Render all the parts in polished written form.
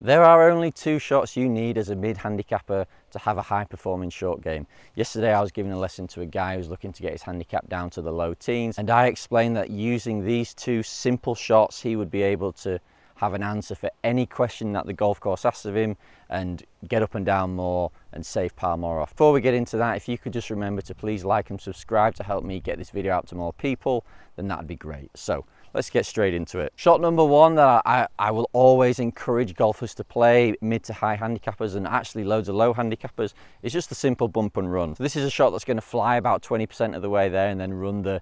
There are only two shots you need as a mid-handicapper to have a high-performing short game. Yesterday I was giving a lesson to a guy who's looking to get his handicap down to the low teens, and I explained that using these two simple shots he would be able to have an answer for any question that the golf course asks of him and get up and down more and save par more off. Before we get into that, if you could just remember to please like and subscribe to help me get this video out to more people, then that'd be great. So let's get straight into it. Shot number one that I will always encourage golfers to play, mid to high handicappers and actually loads of low handicappers, is just a simple bump and run. So this is a shot that's going to fly about 20% of the way there and then run the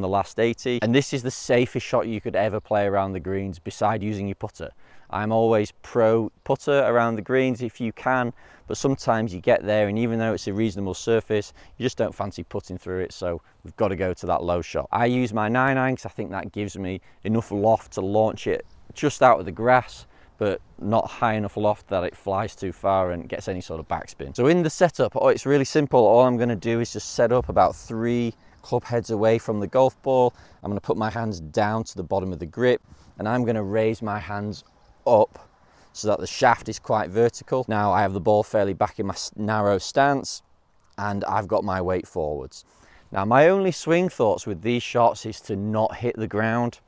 last 80. And this is the safest shot you could ever play around the greens beside using your putter. I'm always pro putter around the greens if you can, but sometimes you get there and even though it's a reasonable surface, you just don't fancy putting through it, so we've got to go to that low shot. I use my 9-iron because I think that gives me enough loft to launch it just out of the grass, but not high enough loft that it flies too far and gets any sort of backspin. So in the setup, it's really simple. All I'm going to do is just set up about 3 club heads away from the golf ball. I'm going to put my hands down to the bottom of the grip and I'm going to raise my hands up so that the shaft is quite vertical. Now I have the ball fairly back in my narrow stance and I've got my weight forwards. Now my only swing thoughts with these shots is to not hit the ground.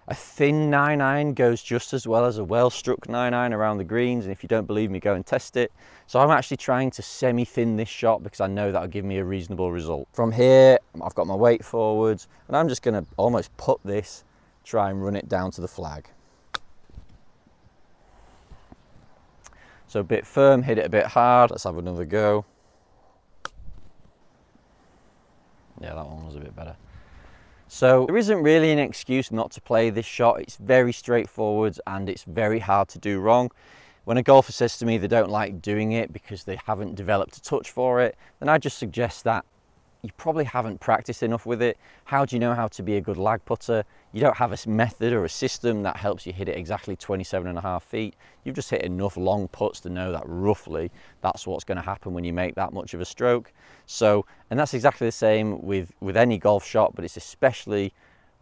A thin 9-iron goes just as well as a well-struck 9-iron around the greens, and if you don't believe me, go and test it. So I'm actually trying to semi-thin this shot because I know that'll give me a reasonable result. From here, I've got my weight forwards and I'm just going to almost put this, try and run it down to the flag. So a bit firm, hit it a bit hard. Let's have another go. Yeah, that one was a bit better. So there isn't really an excuse not to play this shot. It's very straightforward and it's very hard to do wrong. When a golfer says to me they don't like doing it because they haven't developed a touch for it, then I just suggest that you probably haven't practiced enough with it. How do you know how to be a good lag putter? You don't have a method or a system that helps you hit it exactly 27.5 feet. You've just hit enough long putts to know that roughly that's what's going to happen when you make that much of a stroke. So, and that's exactly the same with any golf shot, but it's especially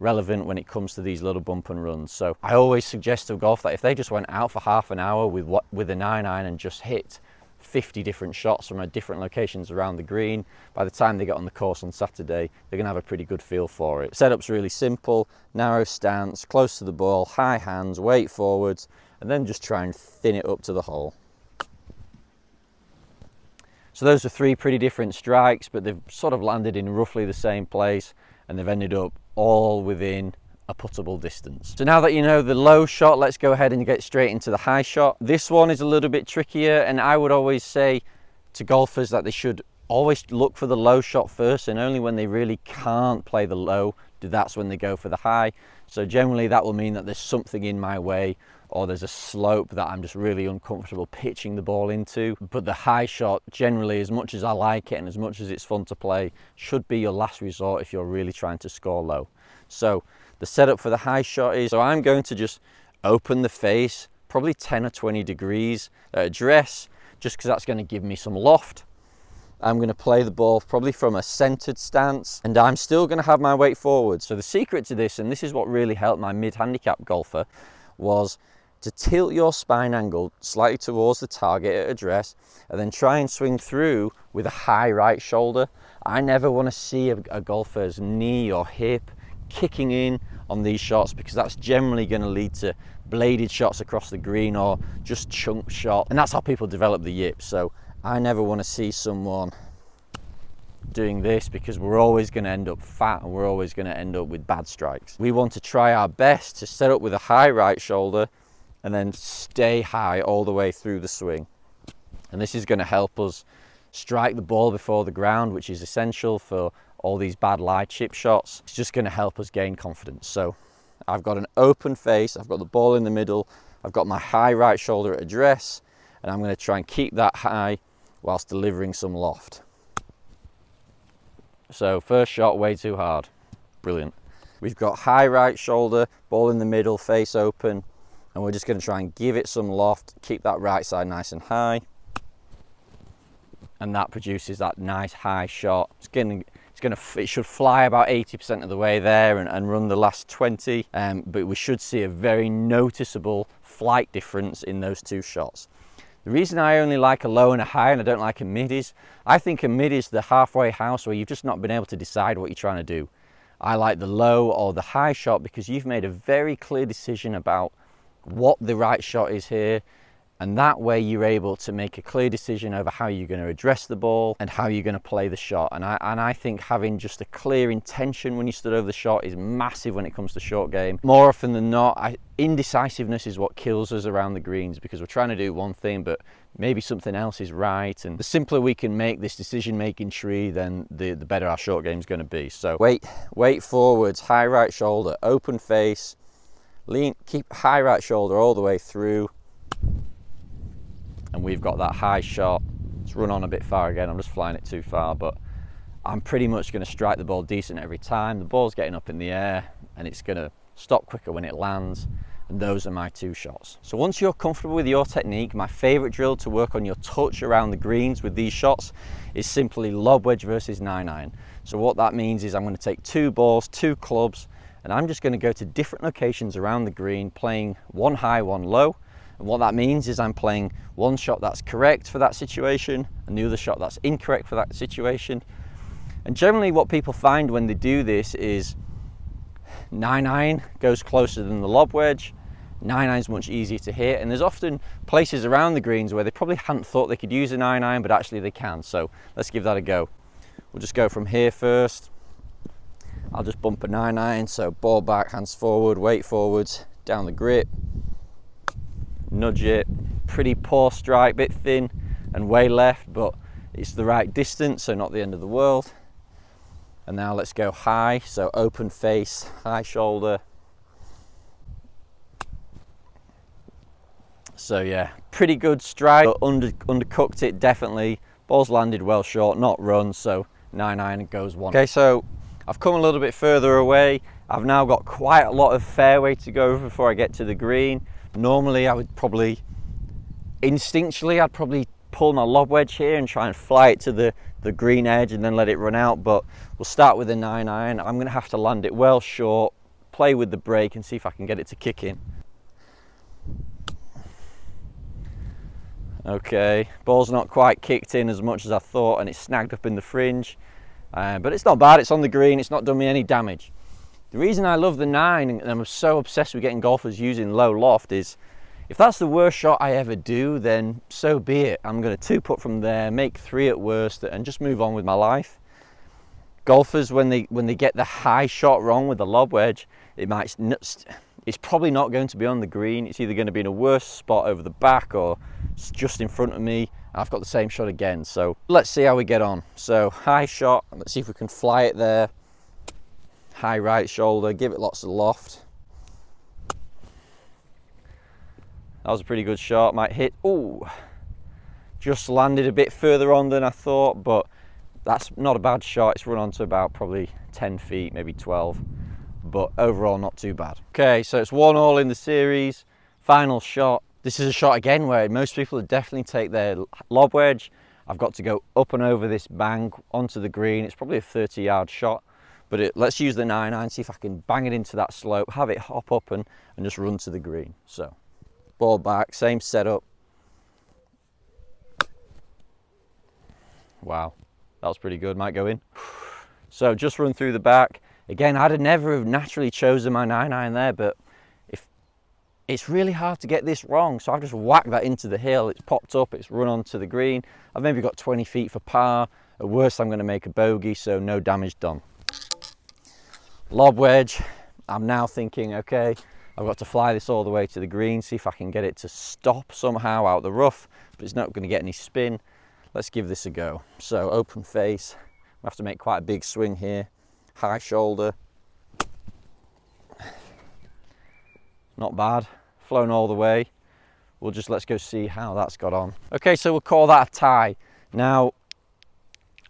relevant when it comes to these little bump and runs. So I always suggest to golf that if they just went out for half an hour with a 9-iron and just hit 50 different shots from different locations around the green, by the time they get on the course on Saturday, they're going to have a pretty good feel for it. Setup's really simple: narrow stance, close to the ball, high hands, weight forwards, and then just try and thin it up to the hole. So those are 3 pretty different strikes, but they've sort of landed in roughly the same place and they've ended up all within a puttable distance. So now that you know the low shot, let's go ahead and get straight into the high shot. This one is a little bit trickier, and I would always say to golfers that they should always look for the low shot first, and only when they really can't play the low, that's when they go for the high. So generally that will mean that there's something in my way or there's a slope that I'm just really uncomfortable pitching the ball into. But the high shot, generally, as much as I like it and as much as it's fun to play, should be your last resort if you're really trying to score low. So the setup for the high shot is, so I'm going to just open the face, probably 10 or 20 degrees at address, just because that's going to give me some loft. I'm going to play the ball probably from a centered stance, and I'm still going to have my weight forward. So the secret to this, and this is what really helped my mid-handicap golfer, was to tilt your spine angle slightly towards the target at address and then try and swing through with a high right shoulder. I never want to see a golfer's knee or hip kicking in on these shots, because that's generally going to lead to bladed shots across the green or just chunk shot, and that's how people develop the yips. So I never want to see someone doing this, because we're always going to end up fat and we're always going to end up with bad strikes. We want to try our best to set up with a high right shoulder and then stay high all the way through the swing, and this is going to help us strike the ball before the ground, which is essential for all these bad lie chip shots. It's just going to help us gain confidence. So I've got an open face, I've got the ball in the middle, I've got my high right shoulder at address, and I'm going to try and keep that high whilst delivering some loft. So first shot, way too hard. Brilliant. We've got high right shoulder, ball in the middle, face open, and we're just going to try and give it some loft, keep that right side nice and high, and that produces that nice high shot. It's going it should fly about 80% of the way there and run the last 20, but we should see a very noticeable flight difference in those two shots. The reason I only like a low and a high and I don't like a mid is, I think a mid is the halfway house where you've just not been able to decide what you're trying to do. I like the low or the high shot because you've made a very clear decision about what the right shot is here, and that way you're able to make a clear decision over how you're going to address the ball and how you're going to play the shot. And I think having just a clear intention when you stood over the shot is massive when it comes to short game. More often than not, indecisiveness is what kills us around the greens, because we're trying to do one thing but maybe something else is right, and the simpler we can make this decision making tree, then the better our short game is going to be. So weight forwards, high right shoulder, open face, lean, keep high right shoulder all the way through, and we've got that high shot. Let's run on a bit far again, I'm just flying it too far, but I'm pretty much going to strike the ball decent every time. The ball's getting up in the air and it's going to stop quicker when it lands, and those are my two shots. So once you're comfortable with your technique, my favorite drill to work on your touch around the greens with these shots is simply lob wedge versus 9-iron. So what that means is I'm going to take two balls, two clubs, and I'm just going to go to different locations around the green, playing one high, one low. And what that means is I'm playing one shot that's correct for that situation and the other shot that's incorrect for that situation. And generally what people find when they do this is 9-iron goes closer than the lob wedge, 9-iron is much easier to hit, and there's often places around the greens where they probably hadn't thought they could use a 9-iron, but actually they can. So let's give that a go. We'll just go from here first. I'll just bump a 9-iron, so ball back, hands forward, weight forwards, down the grip, nudge it, pretty poor strike, bit thin and way left, but it's the right distance, so not the end of the world. And now let's go high, so open face, high shoulder. So yeah, pretty good strike, but undercooked it definitely. Ball's landed well short, not run, so 9-iron goes one. Okay, so I've come a little bit further away. I've now got quite a lot of fairway to go before I get to the green. Normally I would probably, instinctually, I'd probably pull my lob wedge here and try and fly it to the green edge and then let it run out, but we'll start with a 9-iron. I'm going to have to land it well short, play with the break and see if I can get it to kick in. Okay, ball's not quite kicked in as much as I thought and it's snagged up in the fringe, but it's not bad, it's on the green, it's not done me any damage. The reason I love the 9 and I'm so obsessed with getting golfers using low loft is, if that's the worst shot I ever do, then so be it. I'm going to 2-putt from there, make 3 at worst, and just move on with my life. Golfers, when they get the high shot wrong with the lob wedge, it's probably not going to be on the green. It's either going to be in a worse spot over the back or just in front of me. I've got the same shot again. So let's see how we get on. So high shot, let's see if we can fly it there. High right shoulder, give it lots of loft. That was a pretty good shot, might hit, ooh, just landed a bit further on than I thought, but that's not a bad shot. It's run on to about probably 10 feet, maybe 12, but overall not too bad. Okay, so it's 1-all in the series, final shot. This is a shot again where most people would definitely take their lob wedge. I've got to go up and over this bank onto the green. It's probably a 30-yard shot, but let's use the 9-iron, see if I can bang it into that slope, have it hop up and just run to the green. So ball back, same setup. Wow, that was pretty good, might go in. So just run through the back. Again, I'd never have naturally chosen my 9-iron there, but it's really hard to get this wrong, so I've just whacked that into the hill. It's popped up, it's run onto the green. I've maybe got 20 feet for par. At worst, I'm going to make a bogey, so no damage done. Lob wedge, I'm now thinking, okay, I've got to fly this all the way to the green, see if I can get it to stop somehow out the rough, but it's not going to get any spin. Let's give this a go. So open face, I have to make quite a big swing here. High shoulder. Not bad, flown all the way. Let's go see how that's got on. Okay, so we'll call that a tie. Now,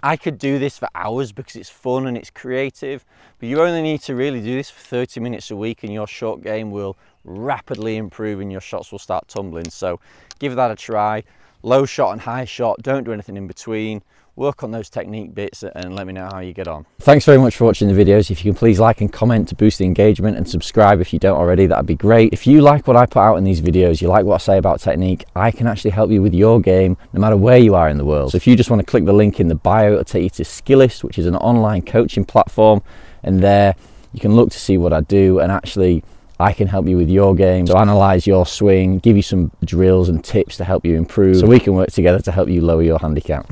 I could do this for hours because it's fun and it's creative, but you only need to really do this for 30 minutes a week and your short game will rapidly improve and your shots will start tumbling. So give that a try. Low shot and high shot, don't do anything in between. work on those technique bits and let me know how you get on. Thanks very much for watching the videos. If you can please like and comment to boost the engagement, and subscribe if you don't already, that'd be great. If you like what I put out in these videos, you like what I say about technique, I can actually help you with your game no matter where you are in the world. So if you just want to click the link in the bio, it'll take you to Skillist, which is an online coaching platform, and there you can look to see what I do, and actually I can help you with your game. So analyze your swing, give you some drills and tips to help you improve, so we can work together to help you lower your handicap.